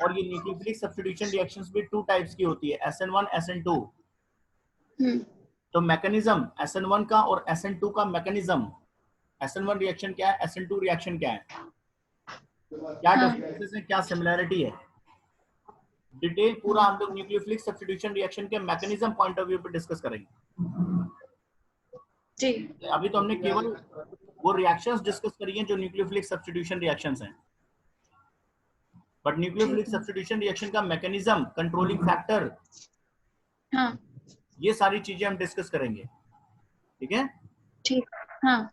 और ये न्यूक्लियोफिलिक सब्स्टिट्यूशन रिएक्शंस भी 2 टाइप्स की होती है, SN1 SN2। तो मैकेनिज्म SN1 का और SN2 का मैकेनिज्म, SN1 रिएक्शन क्या है, SN2 रिएक्शन क्या है, क्या हाँ डिफरेंसेस है, क्या सिमिलरिटी है, डिटेल पूरा हम लोग न्यूक्लियोफिलिक सब्स्टिट्यूशन रिएक्शन के मैकेनिज्म पॉइंट ऑफ व्यू पे डिस्कस करेंगे। ठीक, अभी तो हमने केवल वो रिएक्शंस डिस्कस करी हैं जो न्यूक्लियोफिलिक सब्स्टिट्यूशन रिएक्शंस हैं, बट न्यूक्लियोफिलिक ठीक है। सब्स्टिट्यूशन रिएक्शन का मैकेनिज्म, कंट्रोलिंग फैक्टर, हाँ ये सारी चीजें हम डिस्कस करेंगे। ठीक है, ठीक, हाँ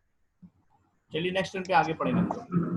चलिए नेक्स्ट टर्न पे आगे पढ़ेंगे हम लोग।